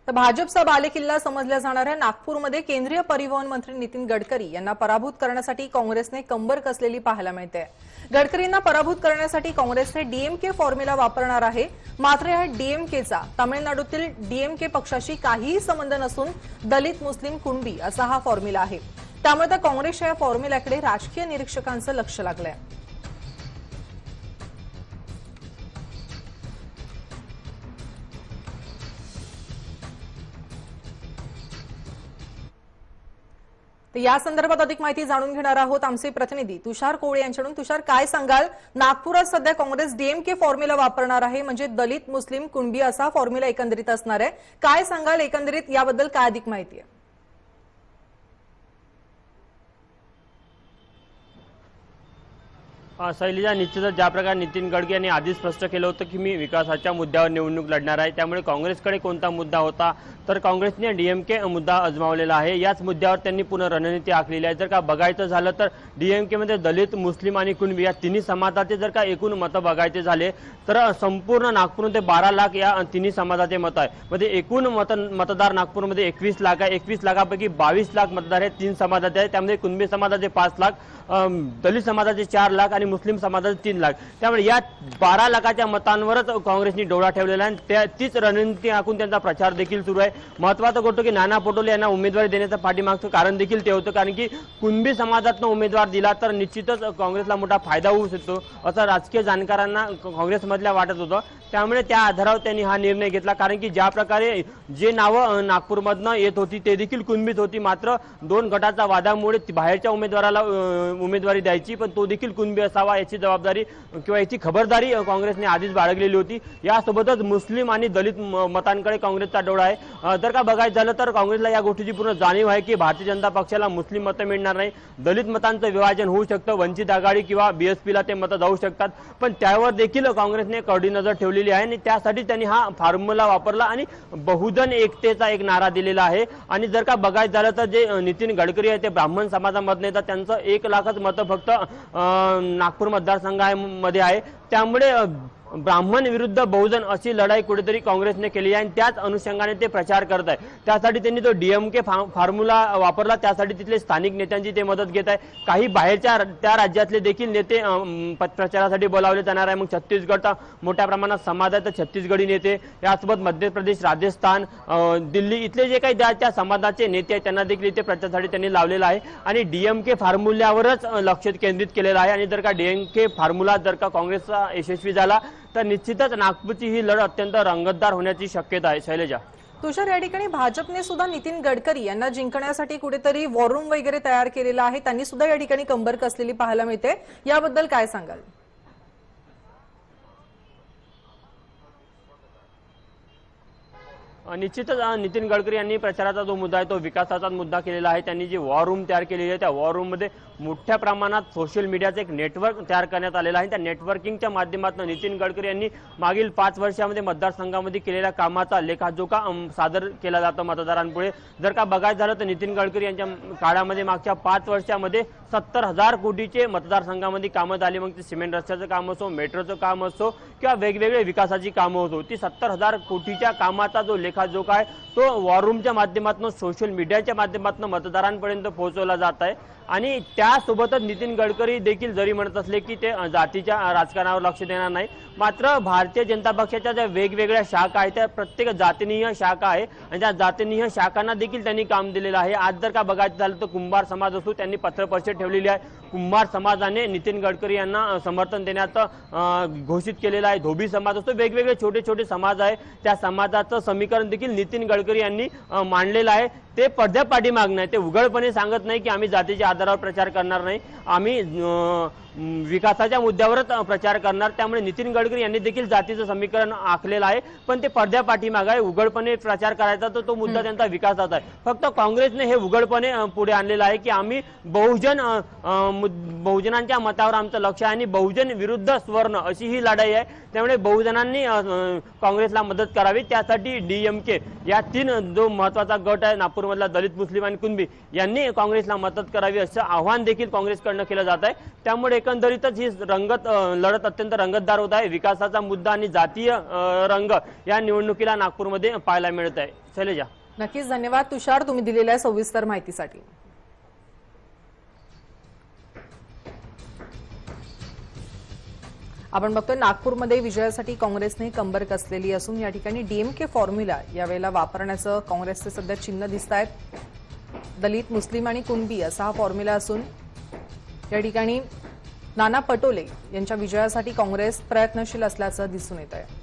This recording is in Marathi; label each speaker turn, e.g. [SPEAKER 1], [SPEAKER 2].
[SPEAKER 1] तर भाजपचा बालेकिल्ला समजल्या जाणाऱ्या नागपूरमध्ये केंद्रीय परिवहन मंत्री नितीन गडकरी यांना पराभूत करण्यासाठी काँग्रेसने कंबर कसलेली पाहायला मिळते। गडकरींना पराभूत करण्यासाठी काँग्रेसने डीएमके फॉर्म्युला वापरणार आहे। मात्र या डीएमकेचा तामिळनाडूतील डीएमके पक्षाशी काहीही संबंध नसून दलित मुस्लिम कुणबी असा हा फॉर्म्युला आहे। त्यामुळे तर काँग्रेसच्या या फॉर्म्युल्याकडे राजकीय निरीक्षकांचं लक्ष लागलंय। या संदर्भात अधिक माहिती जाणून घेणार आहोत आमचे प्रतिनिधी तुषार कोळे यांच्याकडून। तुषार, काय सांगाल? नागपुरात सध्या काँग्रेस डीएमके फॉर्म्युला वापरणार आहे, म्हणजे दलित मुस्लिम कुणबी असा फॉर्म्युला एकंदरीत असणार आहे। काय सांगाल एकंदरीत याबद्दल काय अधिक माहिती आहे?
[SPEAKER 2] शैलजा, निश्चितच ज्या प्रकारे नितीन गडकरी यांनी आधीच स्पष्ट केलं होतं की मी विकासाच्या मुद्द्यावर निवडणूक लढणार आहे, त्यामुळे काँग्रेसकडे कोणता मुद्दा होता तर काँग्रेसने डीएमके मुद्दा अजमावलेला आहे। याच मुद्द्यावर त्यांनी पुन्हा रणनीती आखलेली आहे। जर का बघायचं झालं तर डीएमके मध्ये दलित, मुस्लिम आणि कुणबी या तिन्ही समाजाचे जर का एकूण मतं बघायचे झाले तर संपूर्ण नागपूरमध्ये 12 लाख या तिन्ही समाजाचे मत आहे। म्हणजे एकूण मतदार नागपूरमध्ये 21 लाख आहे। 21 लाखापैकी 22 लाख मतदार हे तीन समाजाचे आहेत। त्यामध्ये कुणबी समाजाचे 5 लाख, दलित समाजाचे 4 लाख आणि मुस्लिम समाजाचे 3 लाख। त्यामुळे या 12 लाखाच्या मतांवरच काँग्रेसने डोळा ठेवलेला आहे। तीच रणनीती आखून त्यांचा प्रचार देखील सुरू आहे। महत्त्वाचं गोष्ट की नाना पटोले यांना उमेदवारी देण्याचं पाठीमागचं कारण देखील ते होतं, कारण की कुणबी समाजातनं उमेदवार दिला तर निश्चितच काँग्रेसला मोठा फायदा होऊ शकतो असं राजकीय जाणकारांना काँग्रेसमधल्या वाटत होतं। त्यामुळे त्या आधारावर त्यांनी हा निर्णय घेतला, कारण की ज्या प्रकारे जे नावं नागपूरमधनं येत होती ते देखील कुणबीच होती। मात्र दोन गटाच्या वादामुळे बाहेरच्या उमेदवाराला उमेदवारी द्यायची, पण तो देखील कुणबी असावा याची जबाबदारी किंवा याची खबरदारी काँग्रेसने आधीच बाळगलेली होती। यासोबतच मुस्लिम आणि दलित मतांकडे काँग्रेसचा डोळा आहे। जर का बघायचं झालं तर काँग्रेसला या गोष्टीची पूर्ण जाणीव आहे की भारतीय जनता पक्षाला मुस्लिम मतं मिळणार नाही, दलित मतांचं विभाजन होऊ शकतं, वंचित आघाडी किंवा बीएसपीला ते मतं जाऊ शकतात, पण त्यावर देखील काँग्रेसने कडी नजर ठेवलेली आहे आणि त्यासाठी त्यांनी हा फॉर्म्युला वापरला आणि बहुजन एकतेचा एक नारा दिलेला आहे। आणि जर का बघायचं झालं तर जे नितीन गडकरी आहे ते ब्राह्मण समाजामधून येतात, त्यांचं 1 लाखच मतं फक्त नागपूर मतदारसंघामध्ये आहे। त्यामुळे ब्राह्मण विरुद्ध बहुजन अशी लढाई कुठेतरी काँग्रेसने केली आहे आणि त्याच अनुषंगाने ते प्रचार करत आहे। त्यासाठी त्यांनी तो डीएमके फॉर्म्युला वापरला, त्यासाठी तिथले स्थानिक नेत्यांची ते मदत घेत आहे। काही बाहेरच्या त्या राज्यातले देखील नेते प्रचारासाठी बोलावले जाणार आहे। मग छत्तीसगडचा मोठ्या प्रमाणात समाज आहे तर छत्तीसगडी नेते, यासोबत मध्य प्रदेश, राजस्थान, दिल्ली इथले जे काही त्या समाजाचे नेते आहेत त्यांना देखील इथे प्रचारासाठी त्यांनी लावलेला आहे आणि डीएमके फॉर्म्युल्यावरच लक्ष केंद्रित केलेलं आहे। आणि जर का डीएमके फॉर्म्युला जर का काँग्रेसचा यशस्वी झाला तर निश्चितच नागपूरची ही लढत अत्यंत रंगतदार होण्याची शक्यता आहे। शैलजा,
[SPEAKER 1] तुषार, या ठिकाणी भाजपने सुद्धा नितीन गडकरी यांना जिंकण्यासाठी कुठेतरी वॉर रूम वगैरे तयार केलेला आहे, त्यांनी सुद्धा या ठिकाणी कंबर कसलेली पाहायला मिळते, याबद्दल काय सांगाल?
[SPEAKER 2] निश्चितच नितीन गडकरी यांनी प्रचाराचा जो मुद्दा आहे तो विकासाचा मुद्दा केलेला आहे। त्यांनी जी वॉर रूम तयार केलेली आहे त्या वॉर रूम मध्ये मोठ्या प्रमाणात सोशल मीडियाचं एक नेटवर्क तयार करण्यात आलेलं आहे। त्या नेटवर्किंगच्या माध्यमातून नितीन गडकरी यांनी मागील 5 वर्षामध्ये मतदारसंघामध्ये केलेल्या कामाचा लेखाजोखा सादर केला जातो मतदारांपुढे। जर का बघायचं झालं तर नितीन गडकरी यांच्या काळामध्ये मागच्या 5 वर्षामध्ये 70,000 कोटीचे मतदारसंघामध्ये कामं झाली। मग ते सिमेंट रस्त्याचं काम असो, मेट्रोचं काम असो किंवा वेगवेगळे विकासाची कामं असो, ती 70,000 कोटीच्या कामाचा जो लेखाजोखा आहे तो वॉर रूमच्या माध्यमातून, सोशल मीडियाच्या माध्यमातून मतदारांपर्यंत पोहोचवला जात आहे। आणि त्यासोबतच नितीन गडकरी देखील जरी म्हणत असले की ते जातीच्या राजकारणावर लक्ष देणार नाही, मात्र भारतीय जनता पक्षाच्या ज्या वेगवेगळ्या शाखा आहेत त्या प्रत्येक जातीनीय शाखा आहे आणि त्या जातीनीय शाखांना देखील त्यांनी काम दिलेलं आहे। आज जर का बघायचं झालं तर कुंभार समाज असो, त्यांनी पत्र परिषद ठेवलेली आहे। कुंभार समाजाने नितीन गडकरी यांना समर्थन देण्याचं घोषित केलेलं आहे। धोबी समाज असो, वेगवेगळे छोटे छोटे समाज आहे, त्या समाजाचं समीकरण देखील नितीन गडकरी यांनी मांडलेलं आहे। ते पडद्या पाठीमाग नाही, ते उघडपणे सांगत नाही की आम्ही जातीच्या आधारावर प्रचार करणार नाही, आम्ही विकासाच्या मुद्द्यावरच प्रचार करणार। त्यामुळे नितीन गडकरी यांनी देखील जातीचं समीकरण आखलेलं आहे, पण ते पडद्या पाठीमाग आहे। उघडपणे प्रचार करायचा तर तो मुद्दा त्यांचा विकासाचा आहे। फक्त काँग्रेसने हे उघडपणे पुढे आणलेलं आहे की आम्ही बहुजन बहुजनांच्या मतावर आमचं लक्ष आहे आणि बहुजन विरुद्ध स्वर्ण अशी ही लढाई आहे। त्यामुळे बहुजनांनी काँग्रेसला मदत करावी, त्यासाठी डीएमके या तीन जो महत्त्वाचा गट आहे नागपूरमधला दलित, मुस्लिम आणि कुणबी यांनी काँग्रेसला मदत करावी असं आव्हान देखील काँग्रेसकडनं केलं जात आहे। त्यामुळे एकंदरीतच ही लढत अत्यंत रंगतदार होत आहे। विकासाचा मुद्दा आणि जातीय रंग या निवडणुकीला नागपूरमध्ये पाहायला मिळत आहे। शैलजा,
[SPEAKER 1] नक्कीच धन्यवाद तुषार, तुम्ही दिलेल्या सविस्तर माहितीसाठी। आपण बघतोय नागपूरमध्ये विजयासाठी काँग्रेसने कंबर कसलेली असून या ठिकाणी डीएमके फॉर्म्युला यावेळेला वापरण्याचं काँग्रेसचे सध्या चिन्ह दिसत आहेत। दलित, मुस्लिम आणि कुणबी असा हा फॉर्म्युला असून या ठिकाणी नाना पटोले यांच्या विजयासाठी काँग्रेस प्रयत्नशील असल्याचं दिसून येत आहे।